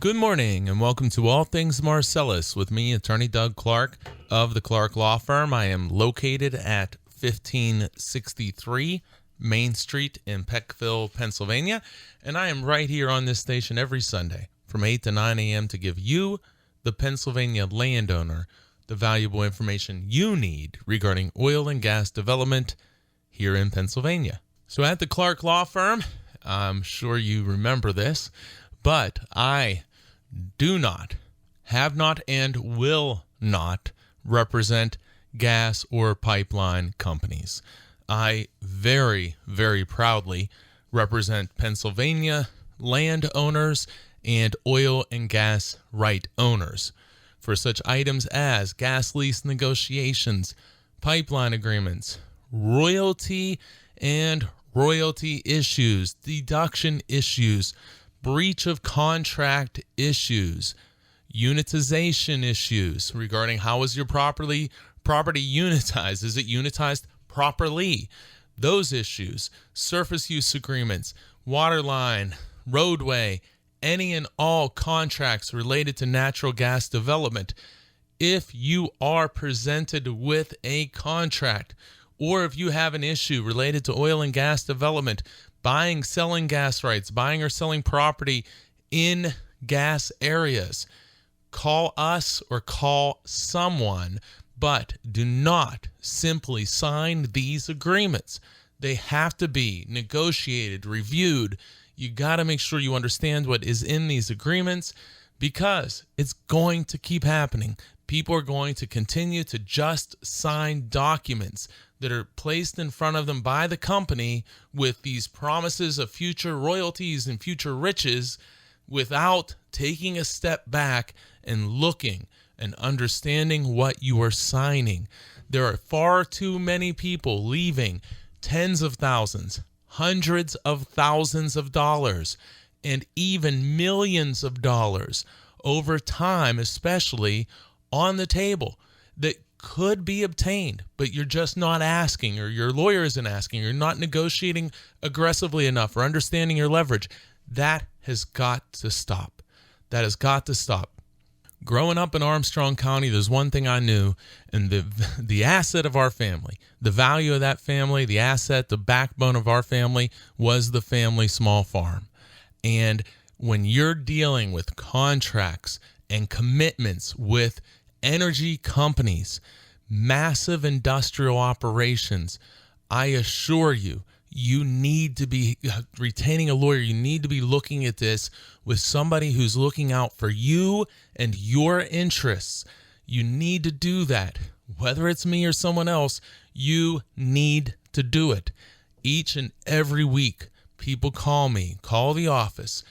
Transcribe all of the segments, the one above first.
Good morning and welcome to All Things Marcellus with me, Attorney Doug Clark of the Clark Law Firm. I am located at 1563 Main Street in Peckville, Pennsylvania, and I am right here on this station every Sunday from 8 to 9 a.m. to give you, the Pennsylvania landowner, the valuable information you need regarding oil and gas development here in Pennsylvania. So at the Clark Law Firm, I'm sure you remember this, but I do not, have not, and will not represent gas or pipeline companies. I very, very proudly represent Pennsylvania landowners and oil and gas right owners for such items as gas lease negotiations, pipeline agreements, royalty and royalty issues, deduction issues, breach of contract issues, unitization issues regarding how is your property unitized? Is it unitized properly? Those issues, surface use agreements, water line, roadway, any and all contracts related to natural gas development. If you are presented with a contract, or if you have an issue related to oil and gas development, buying, selling gas rights, buying or selling property in gas areas, call us or call someone, but do not simply sign these agreements. They have to be negotiated, reviewed. You got to make sure you understand what is in these agreements because it's going to keep happening. People are going to continue to just sign documents that are placed in front of them by the company with these promises of future royalties and future riches without taking a step back and looking and understanding what you are signing. There are far too many people leaving tens of thousands, hundreds of thousands of dollars, and even millions of dollars over time, especially on the table, that could be obtained, but you're just not asking, or your lawyer isn't asking, or you're not negotiating aggressively enough or understanding your leverage. That has got to stop. That has got to stop. Growing up in Armstrong County, there's one thing I knew, and the asset of our family, the value of that family, the asset, the backbone of our family was the family small farm. And when you're dealing with contracts and commitments with energy companies, massive industrial operations, I assure you, you need to be retaining a lawyer. You need to be looking at this with somebody who's looking out for you and your interests. You need to do that. Whether it's me or someone else, you need to do it. Each and every week, people call me, call the office.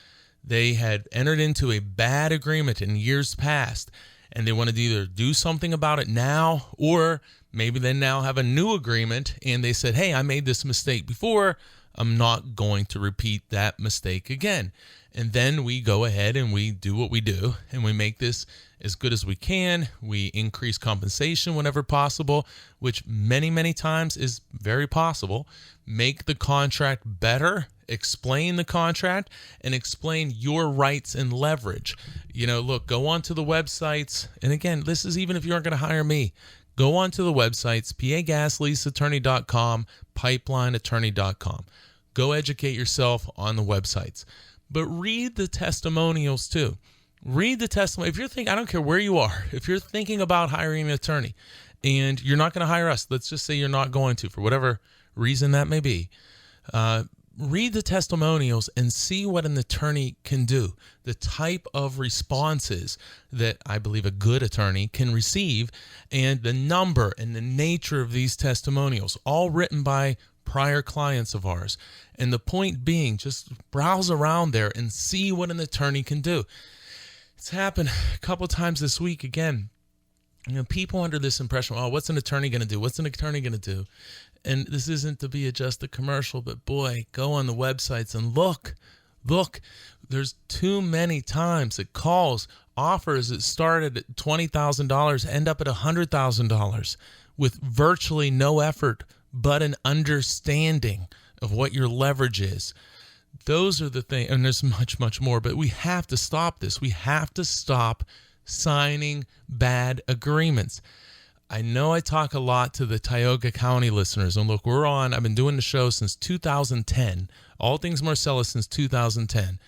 They had entered into a bad agreement in years past, and they want to either do something about it now, or maybe they now have a new agreement and they said, hey, I made this mistake before. I'm not going to repeat that mistake again. And then we go ahead and we do what we do, and we make this as good as we can. We increase compensation whenever possible, which many, many times is very possible. Make the contract better, explain the contract, and explain your rights and leverage. Look, go onto the websites. And again, this is even if you aren't going to hire me. Go onto the websites, pagasleaseattorney.com, pipelineattorney.com. Go educate yourself on the websites. But read the testimonials too. Read the testimony. If you're thinking, I don't care where you are, if you're thinking about hiring an attorney and you're not going to hire us, let's just say you're not going to for whatever reason that may be, read the testimonials and see what an attorney can do, the type of responses that I believe a good attorney can receive, and the number and the nature of these testimonials, all written by prior clients of ours. And the point being, just browse around there and see what an attorney can do. It's happened a couple times this week. Again, people under this impression, oh, what's an attorney going to do? What's an attorney going to do? And this isn't to be just a commercial, but boy, go on the websites and look. There's too many times that calls, offers that started at $20,000 end up at $100,000 with virtually no effort but an understanding of what your leverage is. Those are the things, and there's much, much more, but we have to stop this. We have to stop signing bad agreements. I know I talk a lot to the Tioga County listeners, and look, I've been doing the show since 2010, All Things Marcellus since 2010.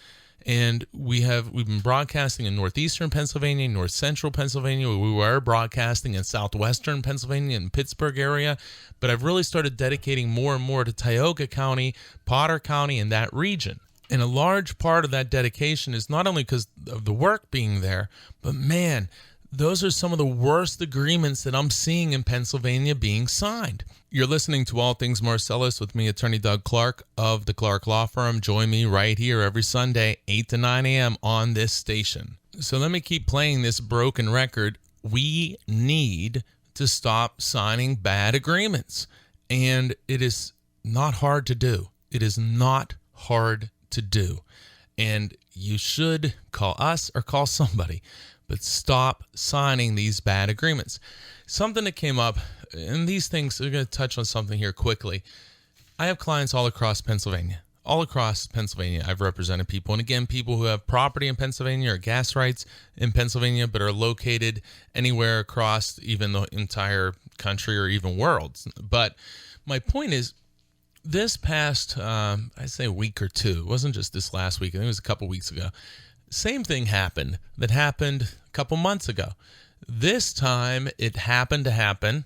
And we've been broadcasting in northeastern Pennsylvania, north central Pennsylvania. We were broadcasting in southwestern Pennsylvania and Pittsburgh area. But I've really started dedicating more and more to Tioga County, Potter County, and that region. And a large part of that dedication is not only because of the work being there, but man, those are some of the worst agreements that I'm seeing in Pennsylvania being signed. You're listening to All Things Marcellus with me, Attorney Doug Clark of the Clark Law Firm. Join me right here every Sunday, 8 to 9 a.m. on this station. So let me keep playing this broken record. We need to stop signing bad agreements. And it is not hard to do. It is not hard to do. And you should call us or call somebody. But stop signing these bad agreements. Something that came up, and these things, we're going to touch on something here quickly. I have clients all across Pennsylvania. All across Pennsylvania, I've represented people. And again, people who have property in Pennsylvania or gas rights in Pennsylvania, but are located anywhere across even the entire country or even world. But my point is, this past, I'd say a week or two, it wasn't just this last week, I think it was a couple weeks ago, same thing happened that happened a couple months ago. This time it happened to happen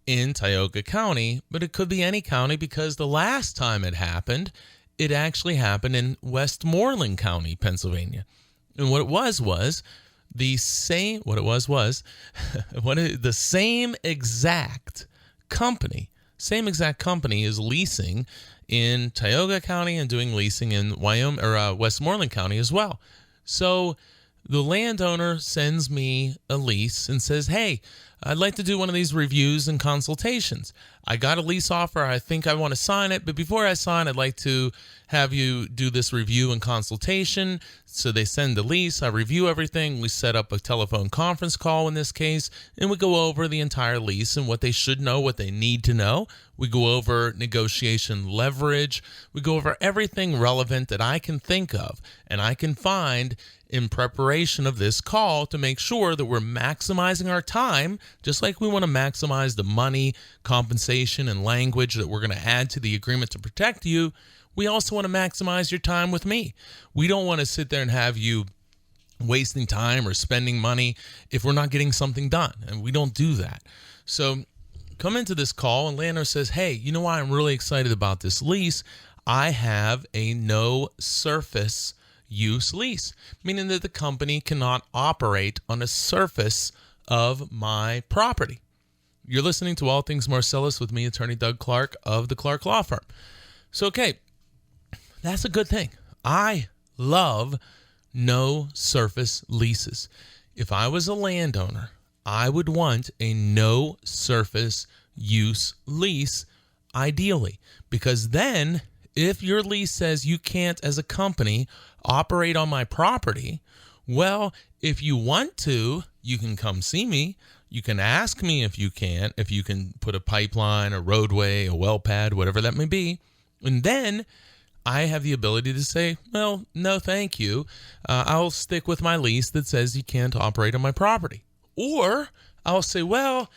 in Tioga County, but it could be any county because the last time it happened, it actually happened in Westmoreland County, Pennsylvania. And what it was the same exact company is leasing in Tioga County and doing leasing in Westmoreland County as well. So the landowner sends me a lease and says, hey, I'd like to do one of these reviews and consultations. I got a lease offer. I think I want to sign it. But before I sign, I'd like to have you do this review and consultation. So they send the lease. I review everything. We set up a telephone conference call in this case, and we go over the entire lease and what they should know, what they need to know. We go over negotiation leverage. We go over everything relevant that I can think of and I can find in preparation of this call to make sure that we're maximizing our time, just like we want to maximize the money, compensation, and language that we're going to add to the agreement to protect you. We also want to maximize your time with me. We don't want to sit there and have you wasting time or spending money if we're not getting something done, and we don't do that. So come into this call and landowner says, hey, you know why I'm really excited about this lease? I have a no surface use lease, meaning that the company cannot operate on a surface of my property. You're listening to All Things Marcellus with me, Attorney Doug Clark of the Clark Law Firm. So, okay, that's a good thing. I love no surface leases. If I was a landowner, I would want a no surface use lease, ideally, because then if your lease says you can't, as a company, operate on my property, well, if you want to, you can come see me. You can ask me if you can put a pipeline, a roadway, a well pad, whatever that may be. And then I have the ability to say, well, no, thank you. I'll stick with my lease that says you can't operate on my property. Or I'll say, well,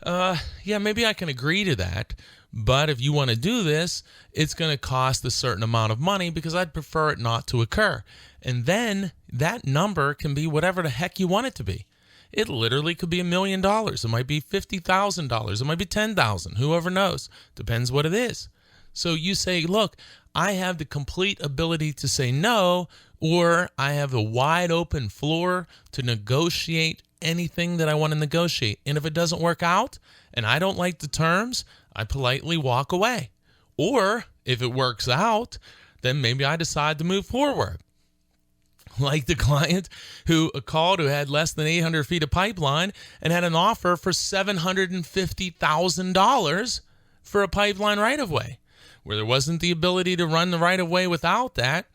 yeah, maybe I can agree to that. But if you want to do this, it's going to cost a certain amount of money because I'd prefer it not to occur. And then that number can be whatever the heck you want it to be. It literally could be $1 million. It might be $50,000. It might be $10,000. Whoever knows. Depends what it is. So you say, look, I have the complete ability to say no, or I have a wide open floor to negotiate anything that I want to negotiate. And if it doesn't work out and I don't like the terms, I politely walk away. Or if it works out, then maybe I decide to move forward. Like the client who called who had less than 800 feet of pipeline and had an offer for $750,000 for a pipeline right-of-way, where there wasn't the ability to run the right-of-way without that.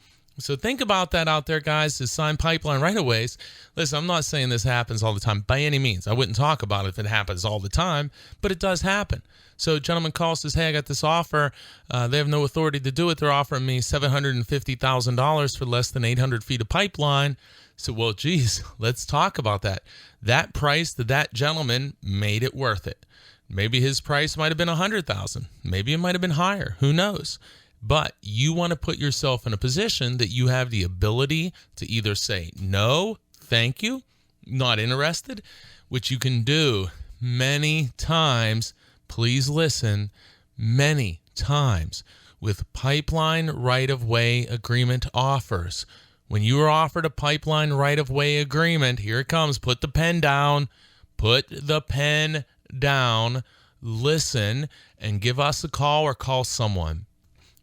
So think about that out there, guys, to sign pipeline right-of-ways. Listen, I'm not saying this happens all the time by any means. I wouldn't talk about it if it happens all the time, but it does happen. So a gentleman calls, says, hey, I got this offer. They have no authority to do it. They're offering me $750,000 for less than 800 feet of pipeline. So, well, geez, let's talk about that. That price to that gentleman made it worth it. Maybe his price might have been $100,000. Maybe it might have been higher. Who knows? But you want to put yourself in a position that you have the ability to either say, no, thank you, not interested, which you can do many times. Please listen, many times with pipeline right-of-way agreement offers. When you are offered a pipeline right-of-way agreement, here it comes, put the pen down, listen, and give us a call or call someone.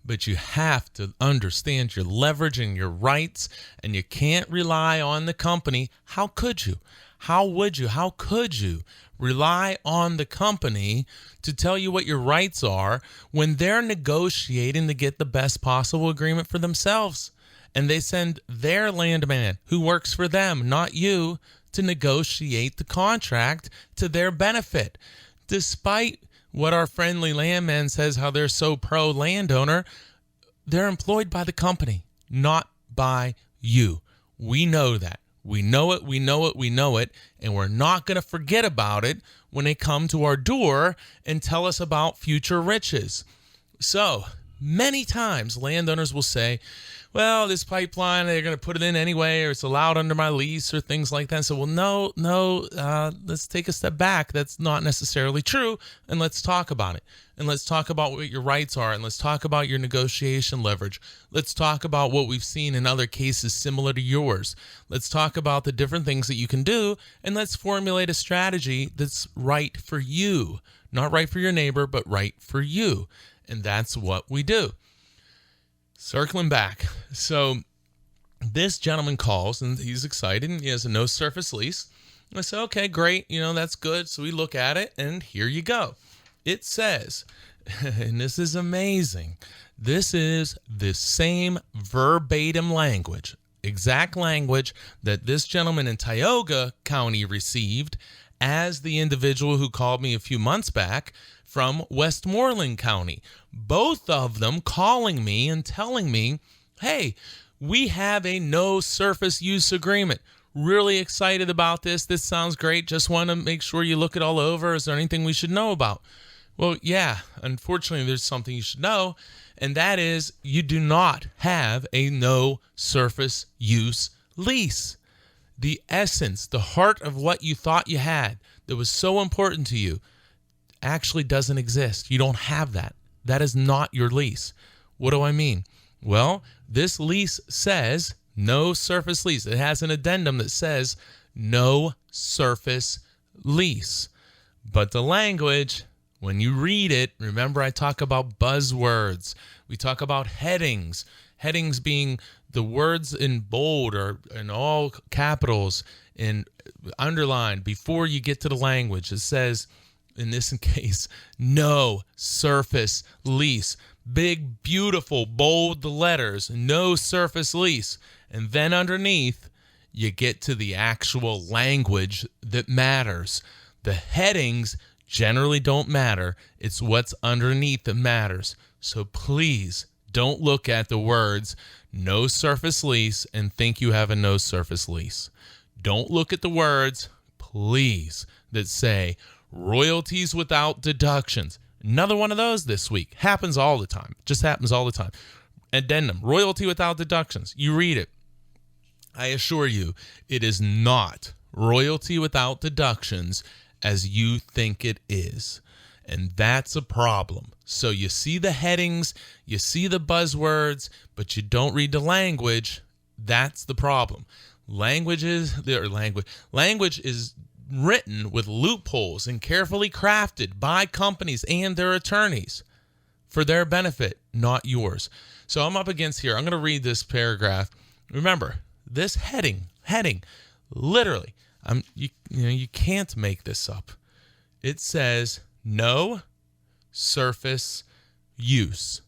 But you have to understand your leverage and your rights, and you can't rely on the company. How could you? How would you? How could you rely on the company to tell you what your rights are when they're negotiating to get the best possible agreement for themselves? And they send their landman who works for them, not you, to negotiate the contract to their benefit. Despite what our friendly landman says, how they're so pro-landowner, they're employed by the company, not by you. We know that. We know it, and we're not going to forget about it when they come to our door and tell us about future riches. So, many times landowners will say, well, this pipeline, they're going to put it in anyway, or it's allowed under my lease, or things like that. So, well, no, let's take a step back. That's not necessarily true, and let's talk about it. And let's talk about what your rights are, and let's talk about your negotiation leverage. Let's talk about what we've seen in other cases similar to yours. Let's talk about the different things that you can do, and let's formulate a strategy that's right for you. Not right for your neighbor, but right for you. And that's what we do. Circling back. So this gentleman calls and he's excited and he has a no surface lease. I say, okay, great. That's good. So we look at it and here you go. It says, and this is amazing, this is the same verbatim language, exact language that this gentleman in Tioga County received as the individual who called me a few months back from Westmoreland County. Both of them calling me and telling me, hey, we have a no surface use agreement. Really excited about this. This sounds great. Just want to make sure you look it all over. Is there anything we should know about? Well, yeah, unfortunately, there's something you should know, and that is you do not have a no surface use lease. The essence, the heart of what you thought you had that was so important to you actually doesn't exist. You don't have that. That is not your lease. What do I mean? Well, this lease says no surface lease. It has an addendum that says no surface lease. But the language, when you read it, remember I talk about buzzwords. We talk about headings. Headings being the words in bold or in all capitals and underlined before you get to the language. It says, in this case, no surface lease. Big, beautiful, bold letters, no surface lease. And then underneath, you get to the actual language that matters. The headings generally don't matter. It's what's underneath that matters. So please don't look at the words no surface lease and think you have a no surface lease. Don't look at the words, please, that say royalties without deductions. Another one of those this week. Happens all the time. Just happens all the time. Addendum, royalty without deductions. You read it. I assure you, it is not royalty without deductions as you think it is. And that's a problem. So you see the headings, you see the buzzwords, but you don't read the language. That's the problem. Language is written with loopholes and carefully crafted by companies and their attorneys for their benefit, not yours. So I'm up against here. I'm going to read this paragraph. Remember, this heading, literally, you can't make this up. It says no surface use,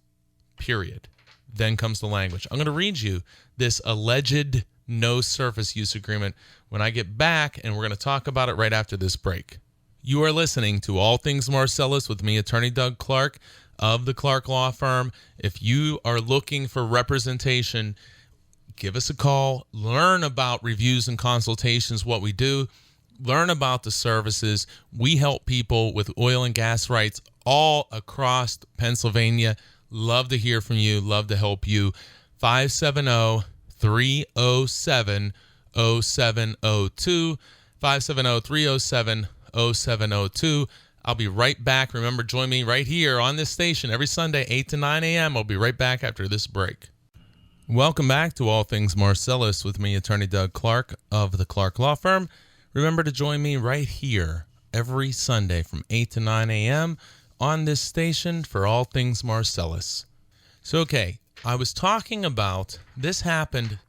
period. Then comes the language. I'm going to read you this alleged no surface use agreement when I get back, and we're going to talk about it right after this break. You are listening to All Things Marcellus with me, Attorney Doug Clark of the Clark Law Firm. If you are looking for representation, give us a call. Learn about reviews and consultations, what we do. Learn about the services. We help people with oil and gas rights all across Pennsylvania. Love to hear from you. Love to help you. 570-307-0702. 570-307-0702. I'll be right back. Remember, join me right here on this station every Sunday, 8 to 9 a.m. I'll be right back after this break. Welcome back to All Things Marcellus with me, Attorney Doug Clark of the Clark Law Firm. Remember to join me right here every Sunday from 8 to 9 a.m. on this station for All Things Marcellus. So, okay, I was talking about this happened,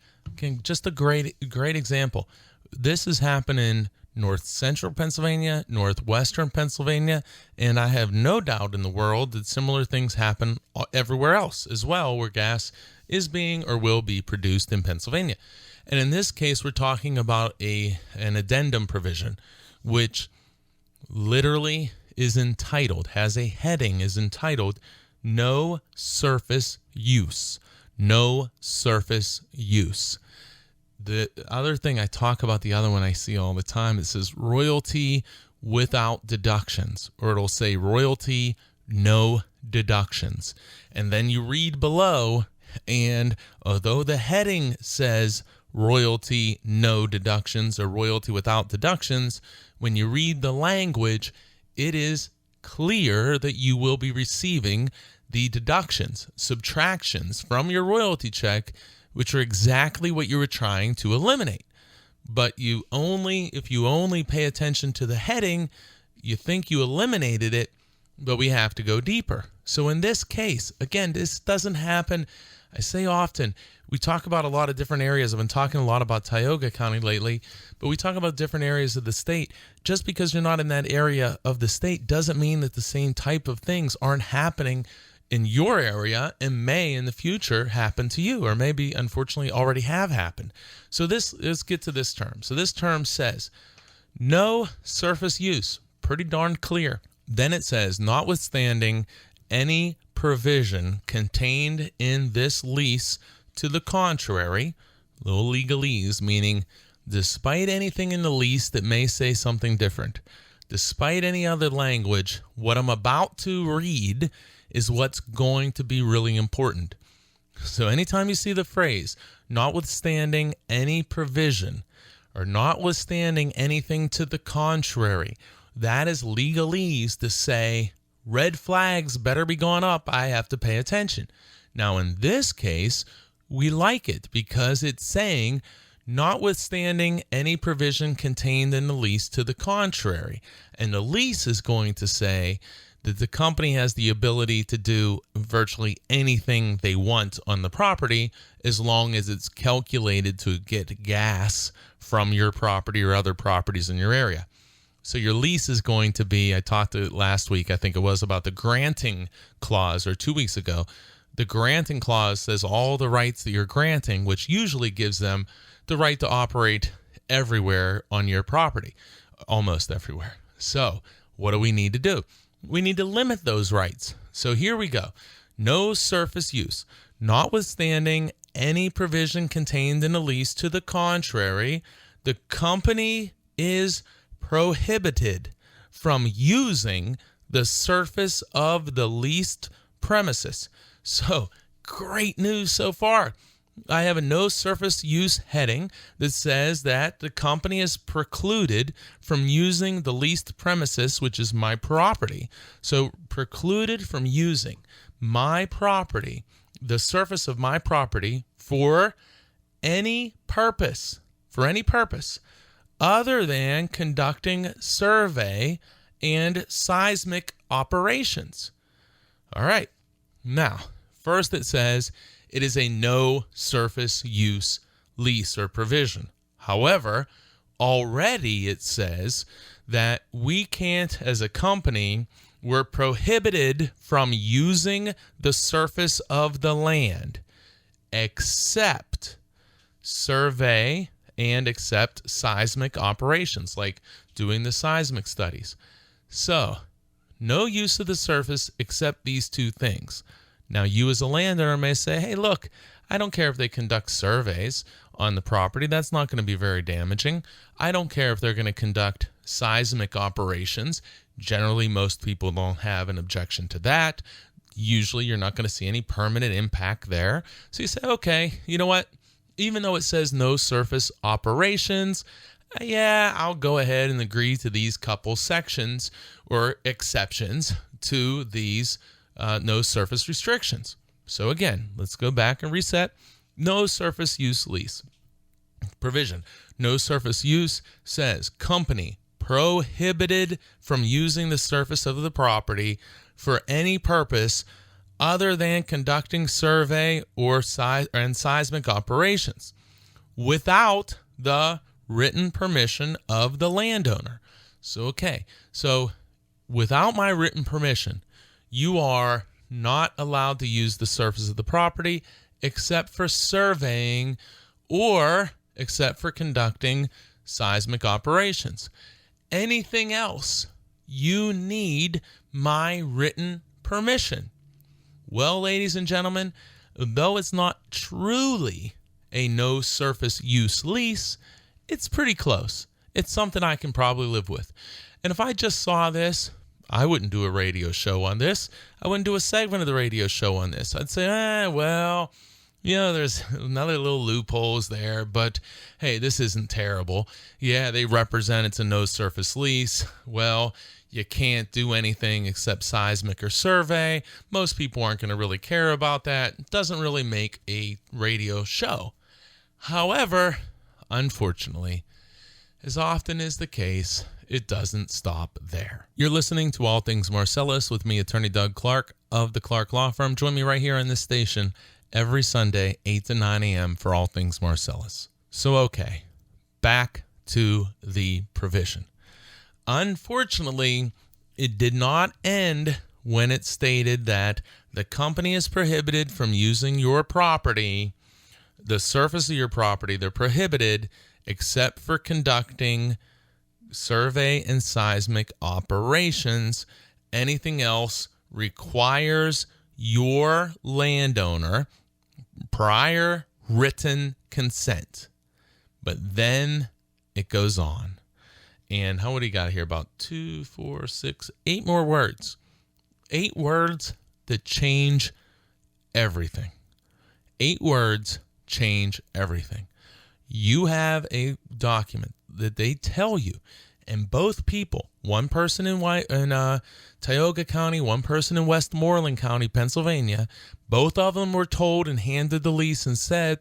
just a great example. This has happened in north central Pennsylvania, northwestern Pennsylvania, and I have no doubt in the world that similar things happen everywhere else as well, where gas is being or will be produced in Pennsylvania. And in this case, we're talking about an addendum provision, which literally is entitled, has a heading, is entitled, No Surface Use. No surface use. The other thing I talk about, the other one I see all the time, it says royalty without deductions, or it'll say royalty, no deductions. And then you read below, and although the heading says royalty, no deductions, or royalty without deductions, when you read the language, it is clear that you will be receiving the deductions, subtractions from your royalty check, which are exactly what you were trying to eliminate. But if you only pay attention to the heading, you think you eliminated it, but we have to go deeper. So in this case, again, this doesn't happen. I say often, we talk about a lot of different areas. I've been talking a lot about Tioga County lately, but we talk about different areas of the state. Just because you're not in that area of the state doesn't mean that the same type of things aren't happening in your area and may in the future happen to you, or maybe unfortunately already have happened. So let's get to this term. So this term says no surface use, pretty darn clear. Then it says, notwithstanding any provision contained in this lease to the contrary, little legalese, meaning despite anything in the lease that may say something different, despite any other language, what I'm about to read is what's going to be really important. So anytime you see the phrase, notwithstanding any provision, or notwithstanding anything to the contrary, that is legalese to say, red flags better be going up, I have to pay attention. Now in this case, we like it because it's saying, notwithstanding any provision contained in the lease to the contrary. And the lease is going to say that the company has the ability to do virtually anything they want on the property as long as it's calculated to get gas from your property or other properties in your area. So your lease is going to be, I talked to last week, I think it was, about the granting clause, or 2 weeks ago. The granting clause says all the rights that you're granting, which usually gives them the right to operate everywhere on your property, almost everywhere. So what do we need to do? We need to limit those rights. So here we go. No surface use, notwithstanding any provision contained in a lease to the contrary, the company is prohibited from using the surface of the leased premises. So, great news so far. I have a no surface use heading that says that the company is precluded from using the leased premises, which is my property. So precluded from using my property, the surface of my property, for any purpose other than conducting survey and seismic operations. All right. Now, first it says it is a no surface use lease or provision. However, already it says that we can't, as a company, we're prohibited from using the surface of the land except survey and accept seismic operations, like doing the seismic studies. So, no use of the surface except these two things. Now, you as a landowner may say, hey, look, I don't care if they conduct surveys on the property. That's not going to be very damaging. I don't care if they're going to conduct seismic operations. Generally, most people don't have an objection to that. Usually, you're not going to see any permanent impact there. So you say, okay, you know what? Even though it says no surface operations, yeah, I'll go ahead and agree to these couple sections or exceptions to these no surface restrictions. So again, let's go back and reset. No surface use lease provision. No surface use says company prohibited from using the surface of the property for any purpose other than conducting survey or seismic operations without the written permission of the landowner. So without my written permission, you are not allowed to use the surface of the property except for surveying or except for conducting seismic operations. Anything else, you need my written permission. Well, ladies and gentlemen, though it's not truly a no surface use lease, it's pretty close. It's something I can probably live with. And if I just saw this, I wouldn't do a radio show on this. I wouldn't do a segment of the radio show on this. I'd say, well, there's another little loopholes there, but hey, this isn't terrible. Yeah, they represent it's a no surface lease. Well, you can't do anything except seismic or survey. Most people aren't going to really care about that. It doesn't really make a radio show. However, unfortunately, as often is the case, it doesn't stop there. You're listening to All Things Marcellus with me, Attorney Doug Clark of the Clark Law Firm. Join me right here on this station every Sunday, 8 to 9 a.m. for All Things Marcellus. So, okay, back to the provision. Unfortunately, it did not end when it stated that the company is prohibited from using your property, the surface of your property. They're prohibited except for conducting survey and seismic operations. Anything else requires your landowner prior written consent. But then it goes on. And what do you got here? About 2, 4, 6, 8 more words. 8 words that change everything. 8 words change everything. You have a document that they tell you, and both people, one person in Tioga County, one person in Westmoreland County, Pennsylvania, both of them were told and handed the lease and said,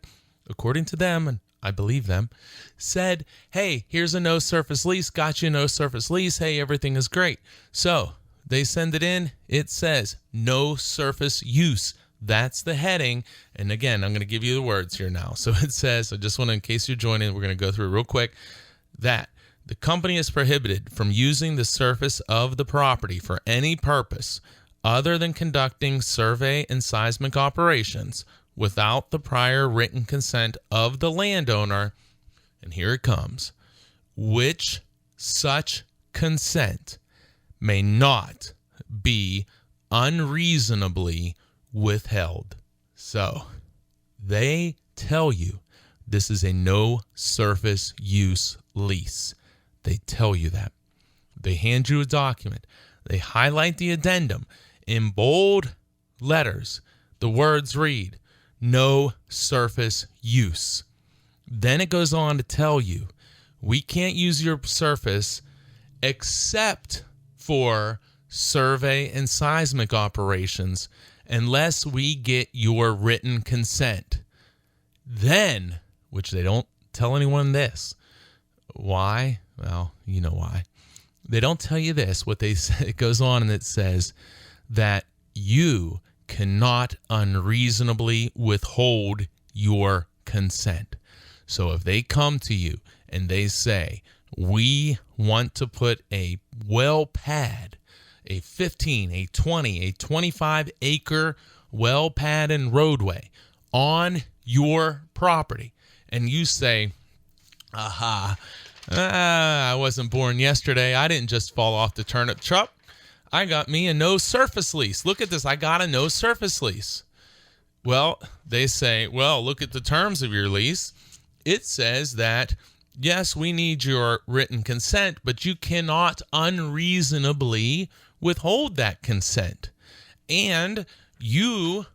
according to them, and I believe them, said, hey, here's a no surface lease, got you a no surface lease, hey, everything is great. So they send it in, it says no surface use. That's the heading. And again, I'm going to give you the words here now. So it says, I just want to, in case you're joining, we're going to go through real quick, that the company is prohibited from using the surface of the property for any purpose other than conducting survey and seismic operations without the prior written consent of the landowner, and here it comes, which such consent may not be unreasonably withheld. So they tell you this is a no surface use lease. They tell you that. They hand you a document. They highlight the addendum in bold letters. The words read, no surface use. Then it goes on to tell you, we can't use your surface except for survey and seismic operations unless we get your written consent. Then, which they don't tell anyone this. Why? Well, you know why. They don't tell you this. What they say, it goes on and it says that you cannot unreasonably withhold your consent. So if they come to you and they say, we want to put a well pad, a 15, a 20, a 25 acre well pad and roadway on your property, and you say, aha, I wasn't born yesterday. I didn't just fall off the turnip truck. I got me a no surface lease. Look at this. I got a no surface lease. Well, they say, well, look at the terms of your lease. It says that, yes, we need your written consent, but you cannot unreasonably withhold that consent. And you,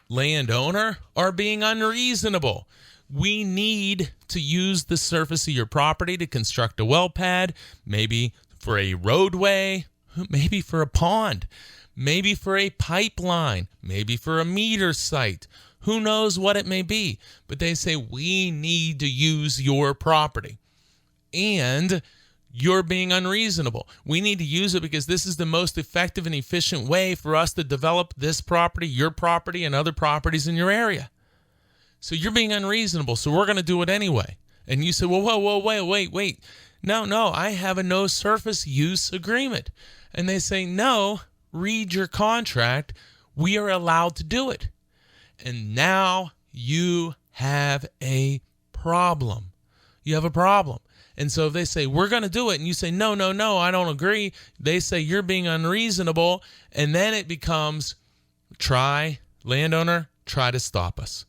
landowner, are being unreasonable. We need to use the surface of your property to construct a well pad, maybe for a roadway, maybe for a pond, maybe for a pipeline, maybe for a meter site. Who knows what it may be? But they say we need to use your property. And you're being unreasonable. We need to use it because this is the most effective and efficient way for us to develop this property, your property, and other properties in your area. So you're being unreasonable, so we're going to do it anyway. And you say, well, whoa, wait. No, I have a no surface use agreement. And they say, no, read your contract. We are allowed to do it. And now you have a problem. You have a problem. And so if they say, we're going to do it, and you say, no, I don't agree, they say you're being unreasonable, and then it becomes, landowner, try to stop us.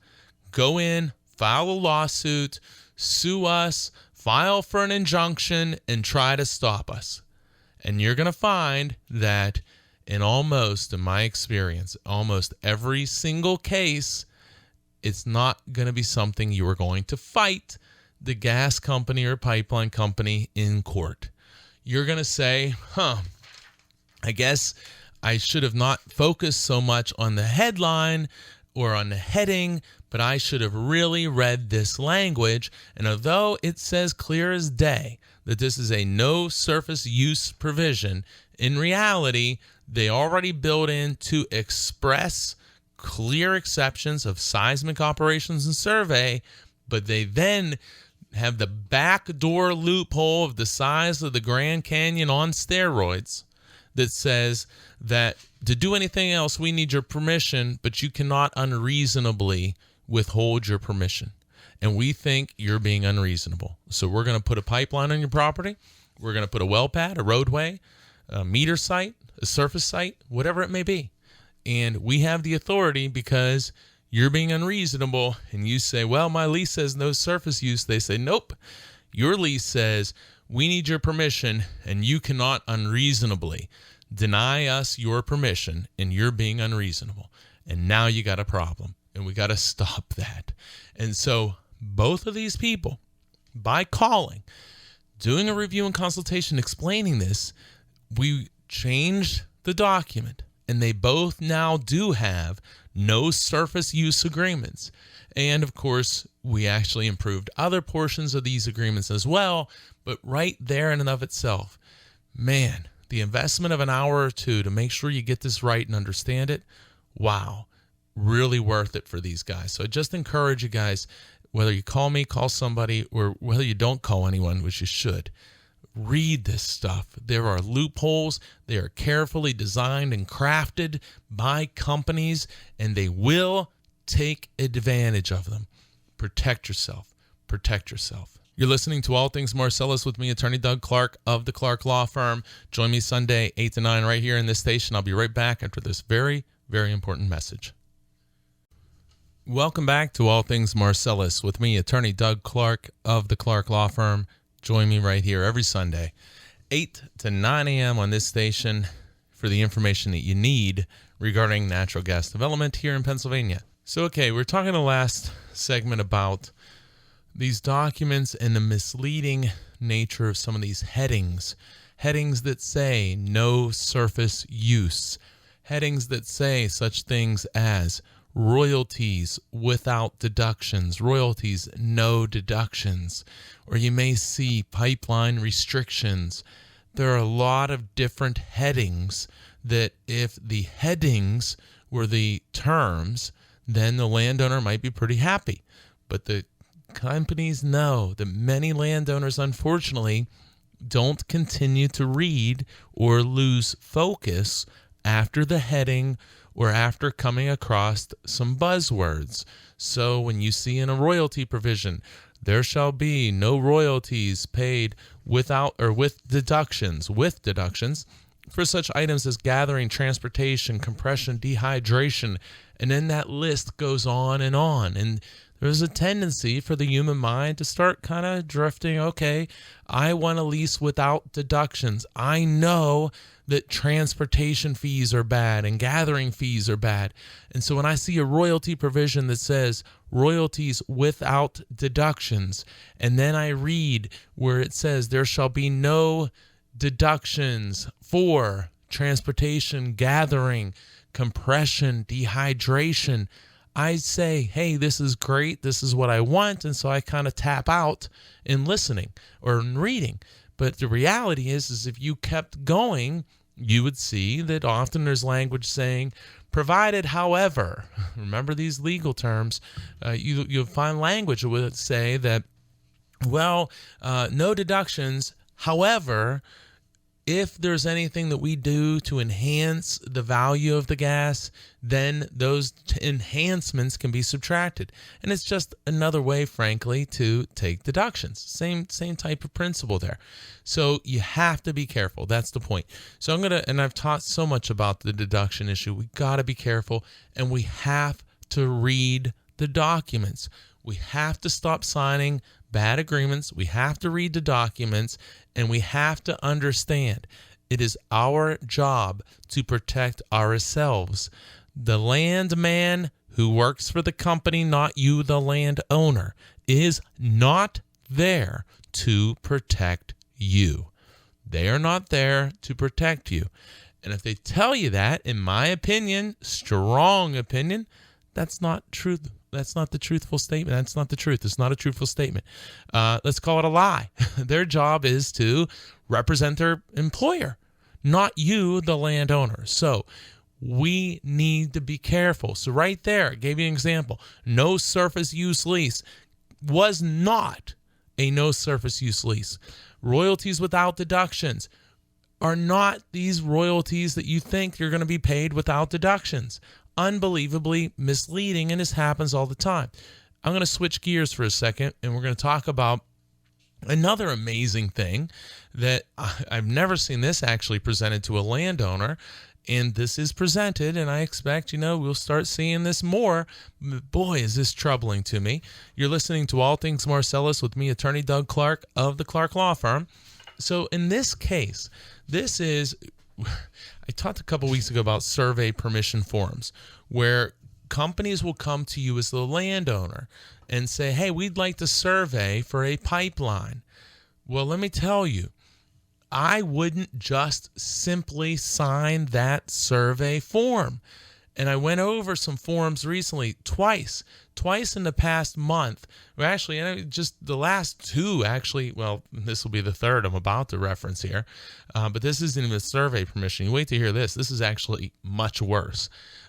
Go in, file a lawsuit, sue us, file for an injunction, and try to stop us. And you're going to find that in my experience, almost every single case, it's not going to be something you are going to fight the gas company or pipeline company in court. You're going to say, I guess I should have not focused so much on the headline or on the heading, but I should have really read this language. And although it says clear as day that this is a no surface use provision, in reality, they already built in to express clear exceptions of seismic operations and survey, but they then have the backdoor loophole of the size of the Grand Canyon on steroids that says that to do anything else, we need your permission, but you cannot unreasonably withhold your permission. And we think you're being unreasonable. So we're going to put a pipeline on your property. We're going to put a well pad, a roadway, a meter site, a surface site, whatever it may be. And we have the authority because you're being unreasonable, and you say, well, my lease says no surface use. They say, nope. Your lease says we need your permission, and you cannot unreasonably deny us your permission, and you're being unreasonable. And now you got a problem, and we got to stop that. And so both of these people, by calling, doing a review and consultation, explaining this, we changed the document, and they both now do have no surface use agreements. And of course, we actually improved other portions of these agreements as well. But right there in and of itself, man, the investment of an hour or two to make sure you get this right and understand it, wow, really worth it for these guys. So I just encourage you guys, whether you call me, call somebody, or whether you don't call anyone, which you should, read this stuff. There are loopholes. They are carefully designed and crafted by companies, and they will take advantage of them. Protect yourself. Protect yourself. You're listening to All Things Marcellus with me, Attorney Doug Clark of the Clark Law Firm. Join me Sunday, 8 to 9 right here in this station. I'll be right back after this very, very important message. Welcome back to All Things Marcellus with me, Attorney Doug Clark of the Clark Law Firm. Join me right here every Sunday, 8 to 9 a.m. on this station for the information that you need regarding natural gas development here in Pennsylvania. So, okay, we're talking the last segment about these documents and the misleading nature of some of these headings. Headings that say no surface use. Headings that say such things as royalties without deductions, royalties no deductions, or you may see pipeline restrictions. There are a lot of different headings that if the headings were the terms, then the landowner might be pretty happy. But the companies know that many landowners, unfortunately, don't continue to read or lose focus after the heading or after coming across some buzzwords. So when you see in a royalty provision, there shall be no royalties paid without or with deductions, for such items as gathering, transportation, compression, dehydration, and then that list goes on. And there's a tendency for the human mind to start kind of drifting. Okay, I want a lease without deductions. I know that transportation fees are bad and gathering fees are bad. And so when I see a royalty provision that says royalties without deductions, and then I read where it says there shall be no deductions for transportation, gathering, compression, dehydration, I say, hey, this is great. This is what I want. And so I kind of tap out in listening or in reading. But the reality is if you kept going, you would see that often there's language saying, provided, however, remember these legal terms, you'll find language that would say that, well, no deductions, however, if there's anything that we do to enhance the value of the gas, then those enhancements can be subtracted. And it's just another way, frankly, to take deductions. Same type of principle there. So you have to be careful. That's the point. So and I've taught so much about the deduction issue. We got to be careful, and we have to read the documents. We have to stop signing bad agreements. We have to read the documents, and we have to understand it is our job to protect ourselves. The landman who works for the company, not you, the landowner, is not there to protect you. They are not there to protect you. And if they tell you that, in my opinion, strong opinion, that's not truth. That's not the truthful statement. That's not the truth. It's not a truthful statement. Let's call it a lie. Their job is to represent their employer, not you, the landowner. So we need to be careful. So right there, I gave you an example. No surface use lease was not a no surface use lease. Royalties without deductions are not these royalties that you think you're going to be paid without deductions. Unbelievably misleading, and this happens all the time. I'm going to switch gears for a second, and we're going to talk about another amazing thing that I've never seen this actually presented to a landowner, and this is presented, and I expect, we'll start seeing this more. Boy, is this troubling to me. You're listening to All Things Marcellus with me, Attorney Doug Clark of the Clark Law Firm. So in this case, I talked a couple weeks ago about survey permission forms where companies will come to you as the landowner and say, hey, we'd like to survey for a pipeline. Well, let me tell you, I wouldn't just simply sign that survey form. And I went over some forms recently, twice in the past month. Well, actually, just the last two, actually. Well, this will be the third I'm about to reference here. But this isn't even a survey permission. You wait to hear this. This is actually much worse.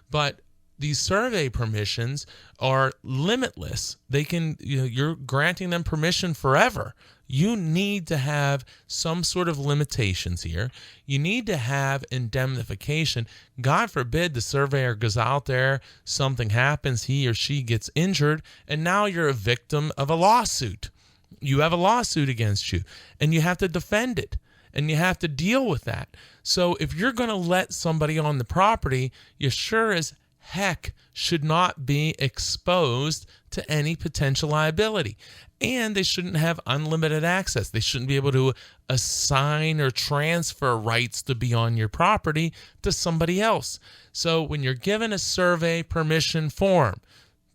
But these survey permissions are limitless. They can, you're granting them permission forever. You need to have some sort of limitations here. You need to have indemnification. God forbid the surveyor goes out there, something happens, he or she gets injured, and now you're a victim of a lawsuit. You have a lawsuit against you, and you have to defend it, and you have to deal with that. So if you're going to let somebody on the property, you sure as heck should not be exposed to any potential liability. And they shouldn't have unlimited access. They shouldn't be able to assign or transfer rights to be on your property to somebody else. So when you're given a survey permission form,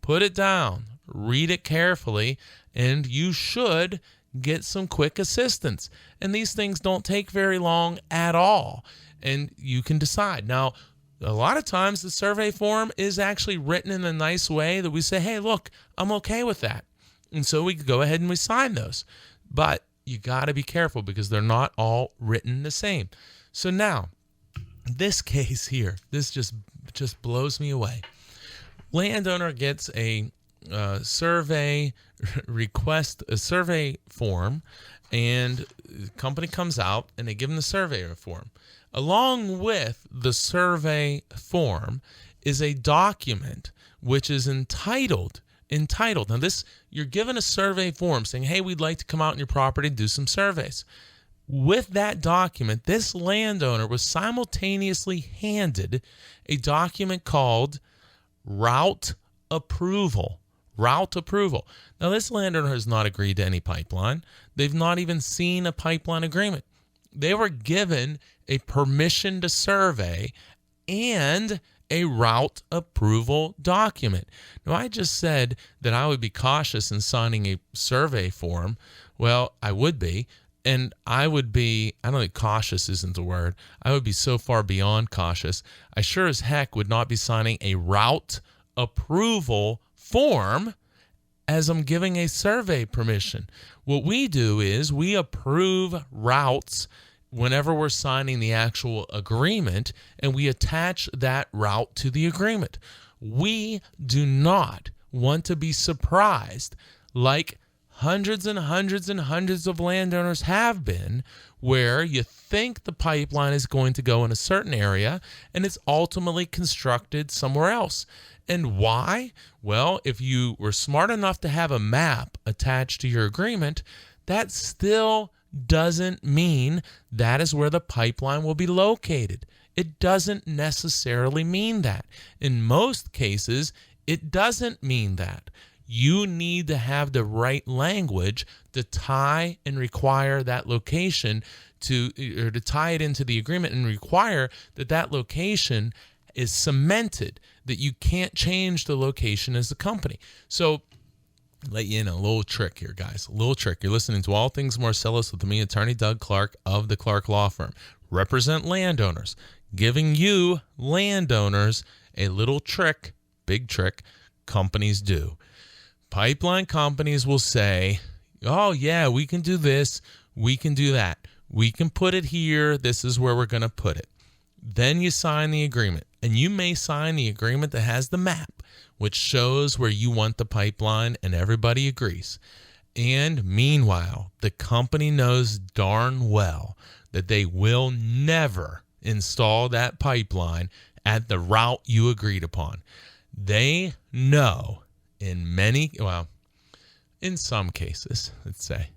put it down, read it carefully, and you should get some quick assistance. And these things don't take very long at all. And you can decide. Now, a lot of times the survey form is actually written in a nice way that we say, hey, look, I'm okay with that. And so we go ahead and we sign those. But you got to be careful because they're not all written the same. So now, this case here, this just blows me away. Landowner gets a survey request, a survey form, and the company comes out and they give him the surveyor form. Along with the survey form is a document which is entitled entitled. Now you're given a survey form saying, hey, we'd like to come out on your property and do some surveys. With that document, this landowner was simultaneously handed a document called route approval. Route approval. Now, this landowner has not agreed to any pipeline. They've not even seen a pipeline agreement. They were given a permission to survey and a route approval document. Now, I just said that I would be cautious in signing a survey form. Well, I would be. And I would be, I don't think cautious isn't the word. I would be so far beyond cautious. I sure as heck would not be signing a route approval form as I'm giving a survey permission. What we do is we approve routes whenever we're signing the actual agreement, and we attach that route to the agreement. We do not want to be surprised like hundreds and hundreds and hundreds of landowners have been, where you think the pipeline is going to go in a certain area and it's ultimately constructed somewhere else. And why? Well, if you were smart enough to have a map attached to your agreement, that still doesn't mean that is where the pipeline will be located. It doesn't necessarily mean that. In most cases, it doesn't mean that. You need to have the right language to tie and require that location to tie it into the agreement and require that that location is cemented, that you can't change the location as a company. So, let you in a little trick here, guys. A little trick. You're listening to All Things Marcellus with me, attorney Doug Clark of the Clark Law Firm. Represent landowners, giving you landowners a little trick, big trick, companies do. Pipeline companies will say, oh, yeah, we can do this, we can do that. We can put it here, this is where we're going to put it. Then you sign the agreement, and you may sign the agreement that has the map, which shows where you want the pipeline, and everybody agrees. And meanwhile, the company knows darn well that they will never install that pipeline at the route you agreed upon. They know in some cases, let's say,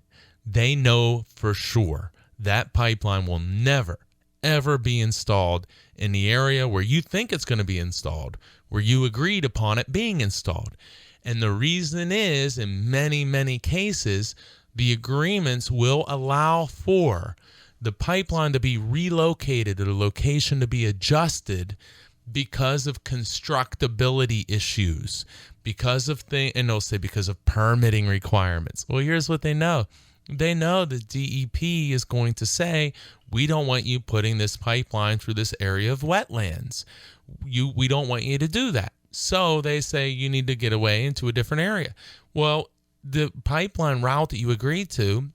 they know for sure that pipeline will never, ever be installed in the area where you think it's going to be installed, where you agreed upon it being installed. And the reason is, in many, many cases, the agreements will allow for the pipeline to be relocated or the location to be adjusted because of constructability issues, because of permitting requirements. Well, here's what they know. They know the DEP is going to say, we don't want you putting this pipeline through this area of wetlands. We don't want you to do that. So they say you need to get away into a different area. Well, the pipeline route that you agreed to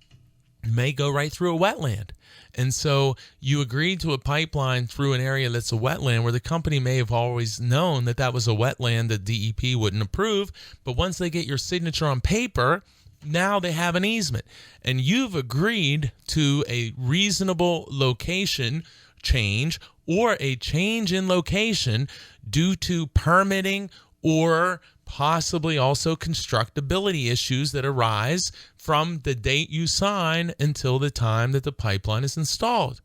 may go right through a wetland. And so you agreed to a pipeline through an area that's a wetland where the company may have always known that that was a wetland that DEP wouldn't approve. But once they get your signature on paper, now they have an easement. And you've agreed to a reasonable location change or a change in location due to permitting or possibly also constructability issues that arise from the date you sign until the time that the pipeline is installed.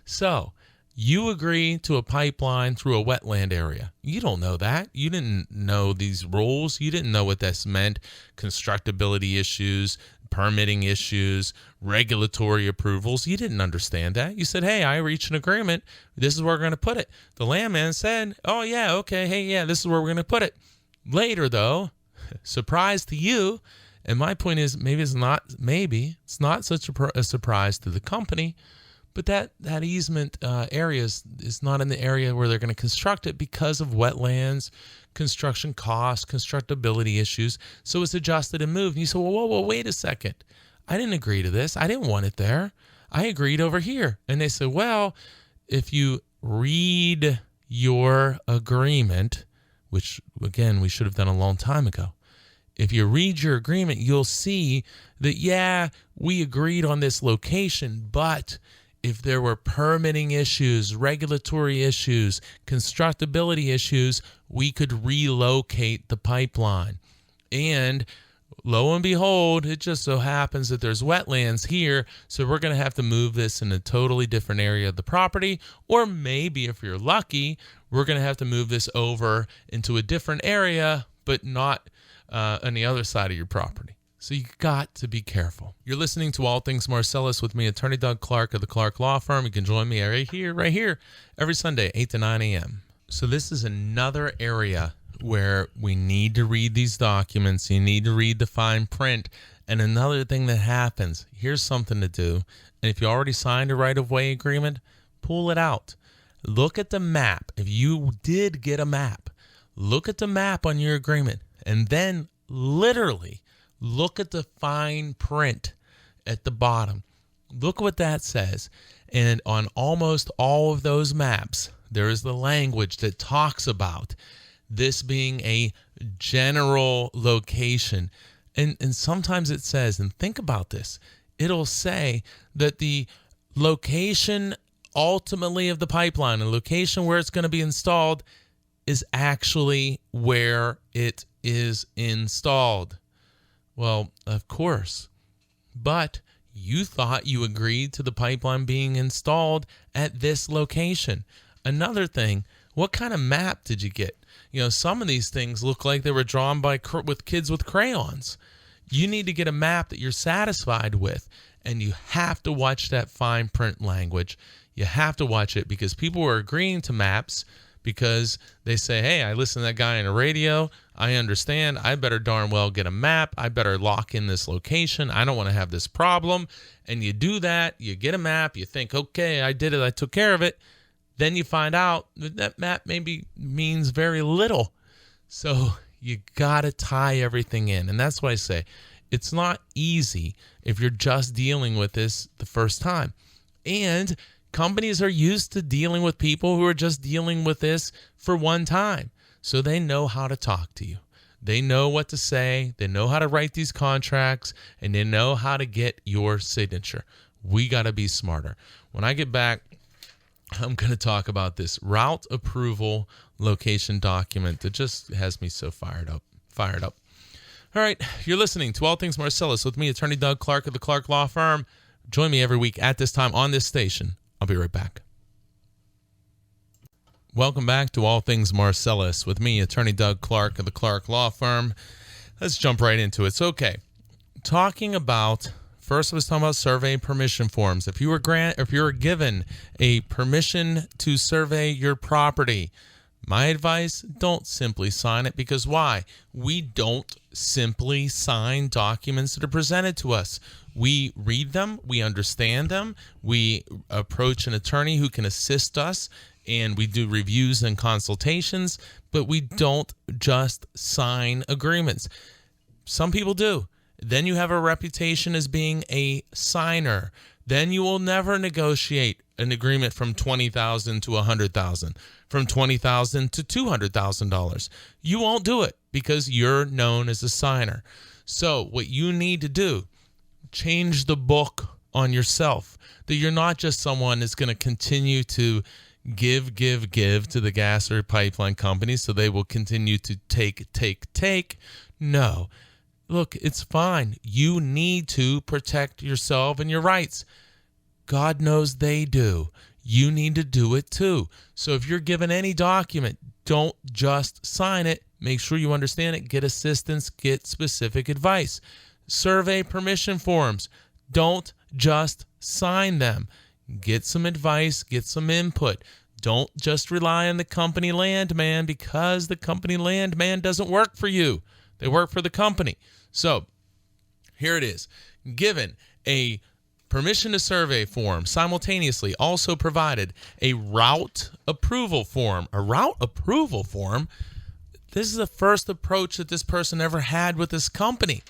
So you agree to a pipeline through a wetland area. You don't know that. You didn't know these rules. You didn't know what this meant. Constructability issues, permitting issues, regulatory approvals. You didn't understand that. You said, hey, I reached an agreement. This is where we're going to put it. The landman said, oh, yeah, okay. Hey, yeah, this is where we're going to put it. Later, though, surprise to you, and my point is maybe it's not such a surprise to the company, but that easement area is not in the area where they're going to construct it because of wetlands, construction costs, constructability issues. So it's adjusted and moved. And you say, whoa, wait a second. I didn't agree to this. I didn't want it there. I agreed over here. And they said, well, if you read your agreement, which, again, we should have done a long time ago. If you read your agreement, you'll see that, yeah, we agreed on this location, but if there were permitting issues, regulatory issues, constructability issues, we could relocate the pipeline. And lo and behold, it just so happens that there's wetlands here, so we're going to have to move this in a totally different area of the property, or maybe if you're lucky, we're going to have to move this over into a different area, but not on the other side of your property. So you got to be careful. You're listening to All Things Marcellus with me, Attorney Doug Clark of the Clark Law Firm. You can join me right here, every Sunday, 8 to 9 a.m. So this is another area where we need to read these documents. You need to read the fine print. And another thing that happens, here's something to do. And if you already signed a right-of-way agreement, pull it out. Look at the map. If you did get a map, look at the map on your agreement. And then literally look at the fine print at the bottom. Look what that says. And on almost all of those maps, there is the language that talks about this being a general location. And sometimes it says, and think about this, it'll say that the location ultimately of the pipeline, the location where it's going to be installed, is actually where it is installed. Well, of course, but you thought you agreed to the pipeline being installed at this location. Another thing, what kind of map did you get? You know, some of these things look like they were drawn with kids with crayons. You need to get a map that you're satisfied with, and you have to watch that fine print language. You have to watch it because people are agreeing to maps because they say, hey, I listen to that guy on the radio. I understand. I better darn well get a map. I better lock in this location. I don't want to have this problem. And you do that. You get a map. You think, okay, I did it. I took care of it. Then you find out that map maybe means very little. So you got to tie everything in. And that's why I say it's not easy if you're just dealing with this the first time. And companies are used to dealing with people who are just dealing with this for one time. So they know how to talk to you. They know what to say. They know how to write these contracts, and they know how to get your signature. We got to be smarter. When I get back, I'm going to talk about this route approval location document that just has me so fired up. All right, you're listening to All Things Marcellus with me, Attorney Doug Clark of the Clark Law Firm. Join me every week at this time on this station. I'll be right back. Welcome back to All Things Marcellus with me, Attorney Doug Clark of the Clark Law Firm. Let's jump right into it. So, okay, first I was talking about survey permission forms. If you were given a permission to survey your property, my advice, don't simply sign it, because why? We don't simply sign documents that are presented to us. We read them, we understand them, we approach an attorney who can assist us, and we do reviews and consultations, but we don't just sign agreements. Some people do. Then you have a reputation as being a signer. Then you will never negotiate an agreement from $20,000 to $100,000, from $20,000 to $200,000. You won't do it because you're known as a signer. So what you need to do, change the book on yourself, that you're not just someone that's going to continue to give to the gas or pipeline companies so they will continue to take. No. Look, it's fine. You need to protect yourself and your rights. God knows they do. You need to do it too. So if you're given any document, don't just sign it. Make sure you understand it. Get assistance. Get specific advice. Survey permission forms. Don't just sign them. Get some advice. Get some input. Don't just rely on the company landman, because the company landman doesn't work for you. They work for the company. So here it is. Given a permission to survey form, simultaneously also provided a route approval form. A route approval form? This is the first approach that this person ever had with this company.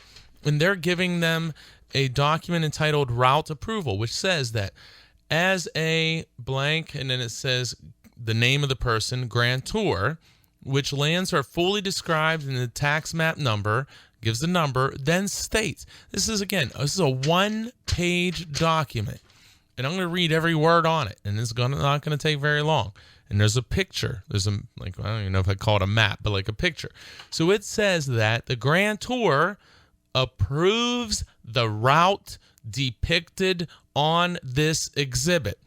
And they're giving them a document entitled route approval, which says that as a blank, and then it says the name of the person, grantor, which lands are fully described in the tax map number, gives the number, then states. This is a one-page document. And I'm going to read every word on it, and it's not going to take very long. and there's a picture. There's I don't even know if I call it a map, but like a picture. So it says that the grantor approves the route depicted on this exhibit.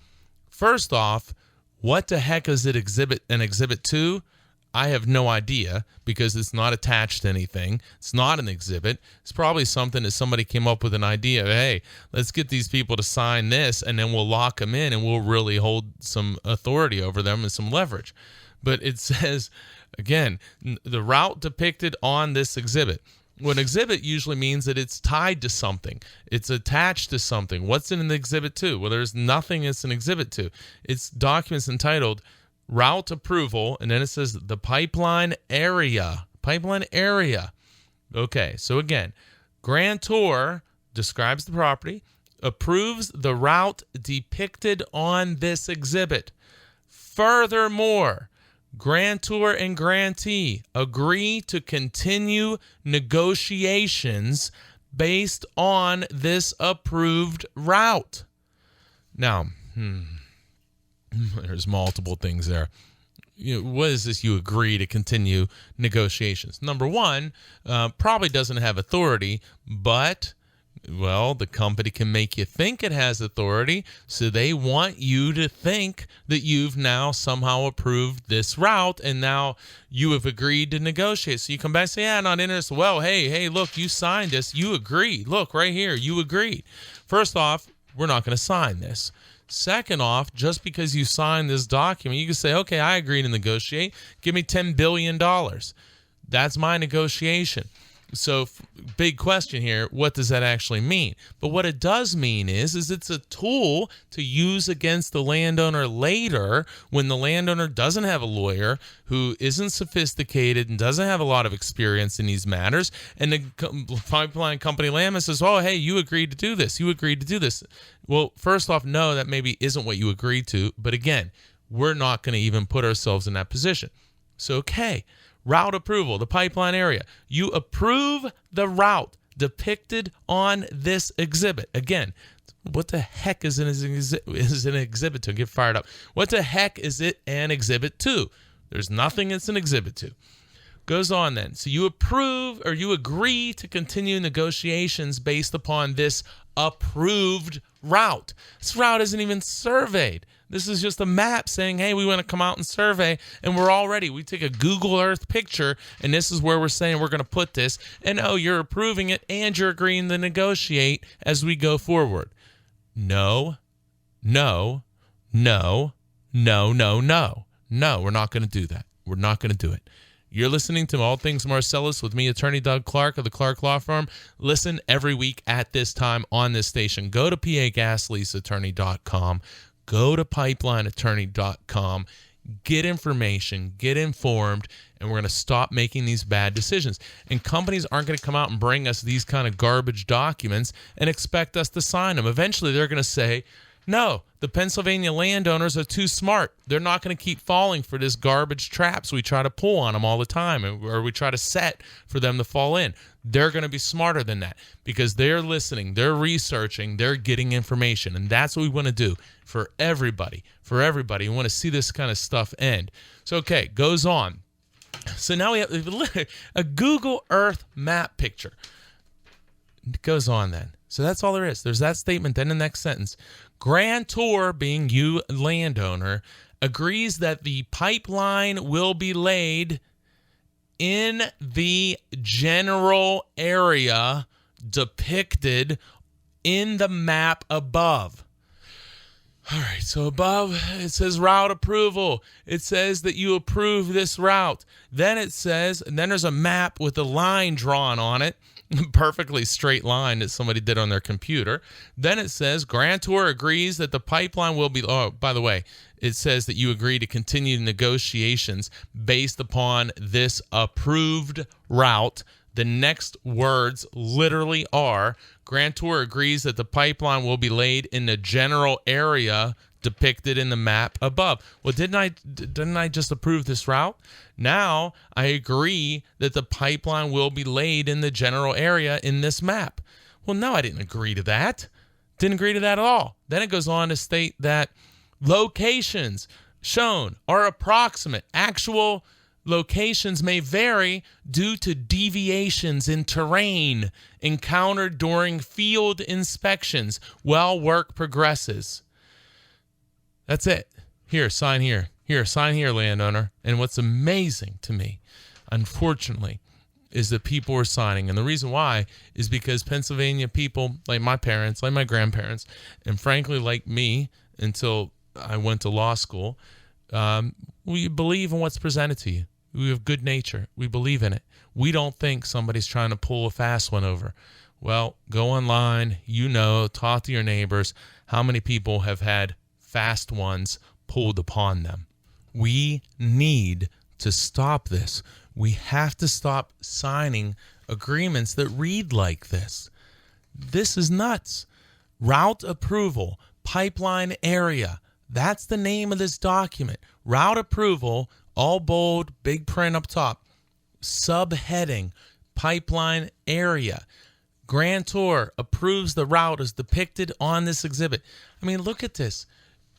First off, what the heck is it an exhibit to? I have no idea, because it's not attached to anything. It's not an exhibit. It's probably something that somebody came up with an idea of, hey, let's get these people to sign this, and then we'll lock them in, and we'll really hold some authority over them and some leverage. But it says, again, the route depicted on this exhibit. Well, an exhibit usually means that it's tied to something. It's attached to something. What's in an exhibit to? Well, there's nothing it's an exhibit to. It's documents entitled route approval, and then it says the pipeline area. Pipeline area. Okay, so again, grantor describes the property, approves the route depicted on this exhibit. Furthermore, grantor and grantee agree to continue negotiations based on this approved route. Now, there's multiple things there. What is this? You agree to continue negotiations. Number one, probably doesn't have authority, but, well, the company can make you think it has authority, so they want you to think that you've now somehow approved this route, and now you have agreed to negotiate. So you come back and say, yeah, not interested. Well, hey, look, you signed this. You agreed. Look, right here, you agreed. First off, we're not going to sign this. Second off, just because you signed this document, you can say, okay, I agree to negotiate. Give me $10 billion. That's my negotiation. So big question here, what does that actually mean? But what it does mean is it's a tool to use against the landowner later when the landowner doesn't have a lawyer who isn't sophisticated and doesn't have a lot of experience in these matters. And the pipeline company landman says, oh, hey, you agreed to do this. You agreed to do this. Well, first off, no, that maybe isn't what you agreed to. But again, we're not going to even put ourselves in that position. So, okay. Route approval, the pipeline area. You approve the route depicted on this exhibit. Again, what the heck is an exhibit to? Get fired up. What the heck is it an exhibit to? There's nothing it's an exhibit to. Goes on then. So you approve or you agree to continue negotiations based upon this approved route. This route isn't even surveyed. This is just a map saying, hey, we want to come out and survey, and we're all ready. We take a Google Earth picture, and this is where we're saying we're going to put this, and oh, you're approving it, and you're agreeing to negotiate as we go forward. No, we're not going to do that. We're not going to do it. You're listening to All Things Marcellus with me, Attorney Doug Clark of the Clark Law Firm. Listen every week at this time on this station. Go to pagasleaseattorney.com. Go to pipelineattorney.com, get information, get informed, and we're going to stop making these bad decisions. And companies aren't going to come out and bring us these kind of garbage documents and expect us to sign them. Eventually, they're going to say, no, the Pennsylvania landowners are too smart. They're not going to keep falling for this garbage traps we try to pull on them all the time, or we try to set for them to fall in. They're going to be smarter than that because they're listening, they're researching, they're getting information. And that's what we want to do for everybody. For everybody. We want to see this kind of stuff end. So, okay, goes on. So now we have a Google Earth map picture. It goes on then. So that's all there is. There's that statement. Then the next sentence. Grantor, being you landowner, agrees that the pipeline will be laid in the general area depicted in the map above. All right, so above it says route approval. It says that you approve this route. Then it says, and then there's a map with a line drawn on it, perfectly straight line that somebody did on their computer. Then it says, grantor agrees that the pipeline will be, oh, by the way, it says that you agree to continue negotiations based upon this approved route. The next words literally are, grantor agrees that the pipeline will be laid in the general area depicted in the map above. Well, didn't I just approve this route? Now I agree that the pipeline will be laid in the general area in this map. Well, no, I didn't agree to that. Didn't agree to that at all. Then it goes on to state that locations shown are approximate. Actual locations may vary due to deviations in terrain encountered during field inspections while work progresses. That's it. Here, sign here. Here, sign here, landowner. And what's amazing to me, unfortunately, is that people are signing. And the reason why is because Pennsylvania people, like my parents, like my grandparents, and frankly, like me, until I went to law school, we believe in what's presented to you. We have good nature. We believe in it. We don't think somebody's trying to pull a fast one over. Well, go online, talk to your neighbors. How many people have had fast ones pulled upon them? We need to stop this. We have to stop signing agreements that read like this. This is nuts. Route approval, pipeline area. That's the name of this document. Route approval, all bold, big print up top. Subheading, pipeline area. Grantor approves the route as depicted on this exhibit. I mean, look at this.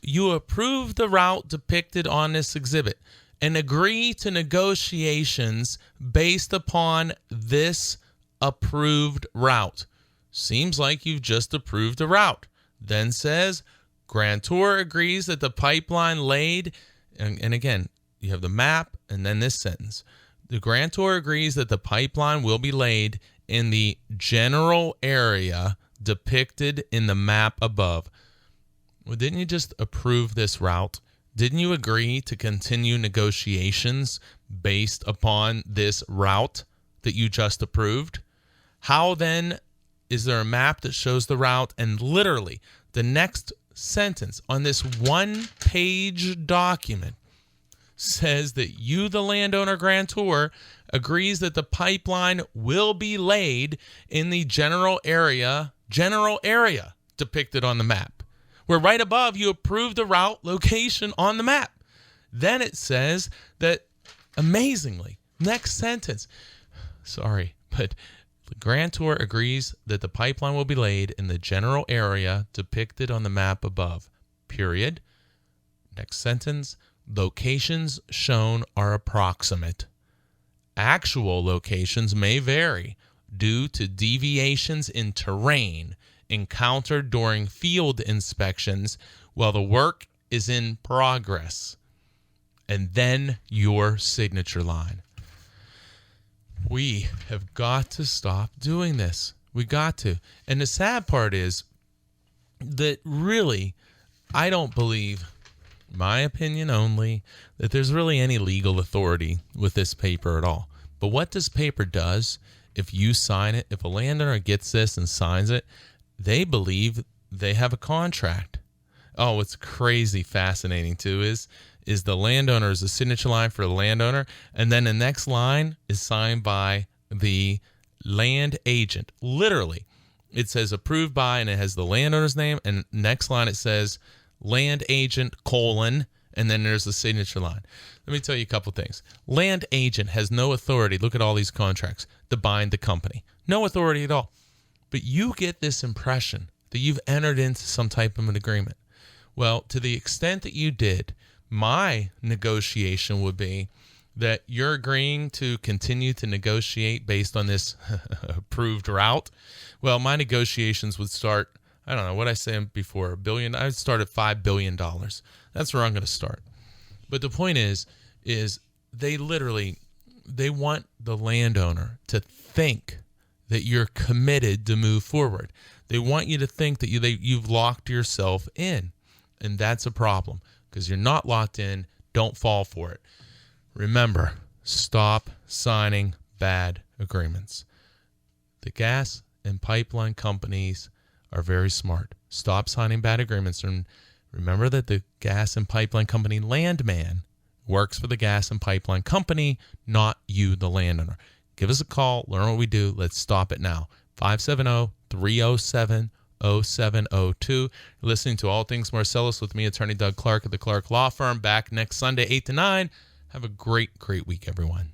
You approve the route depicted on this exhibit and agree to negotiations based upon this approved route. Seems like you've just approved a route. Then says, grantor agrees that the pipeline laid, and again, you have the map and then this sentence. The grantor agrees that the pipeline will be laid in the general area depicted in the map above. Well, didn't you just approve this route? Didn't you agree to continue negotiations based upon this route that you just approved? How then is there a map that shows the route? And literally the next sentence on this one-page document says that you, the landowner grantor, agrees that the pipeline will be laid in the general area depicted on the map. Where right above you approve the route location on the map. Then it says that, amazingly, next sentence, but the grantor agrees that the pipeline will be laid in the general area depicted on the map above, period. Next sentence, locations shown are approximate. Actual locations may vary due to deviations in terrain encountered during field inspections while the work is in progress. And then your signature line. We have got to stop doing this. We got to. And the sad part is that really, I don't believe, my opinion only, that there's really any legal authority with this paper at all. But what this paper does, if you sign it, if a landowner gets this and signs it, they believe they have a contract. Oh, what's crazy fascinating too is the landowner is the signature line for the landowner, and then the next line is signed by the land agent. Literally, it says approved by, and it has the landowner's name, and next line it says land agent : and then there's the signature line. Let me tell you a couple things. Land agent has no authority, look at all these contracts, to bind the company. No authority at all. But you get this impression that you've entered into some type of an agreement. Well, to the extent that you did, my negotiation would be that you're agreeing to continue to negotiate based on this approved route. Well, my negotiations would start, I don't know, what I said before, $1 billion. I'd start at $5 billion. That's where I'm going to start. But the point is they want the landowner to think that you're committed to move forward. They want you to think that you've locked yourself in. And that's a problem because you're not locked in. Don't fall for it. Remember, stop signing bad agreements. The gas and pipeline companies are very smart. Stop signing bad agreements. And remember that the gas and pipeline company landman works for the gas and pipeline company, not you, the landowner. Give us a call. Learn what we do. Let's stop it now. 570-307-0702. You're listening to All Things Marcellus with me, Attorney Doug Clark of the Clark Law Firm. Back next Sunday, 8 to 9. Have a great, great week, everyone.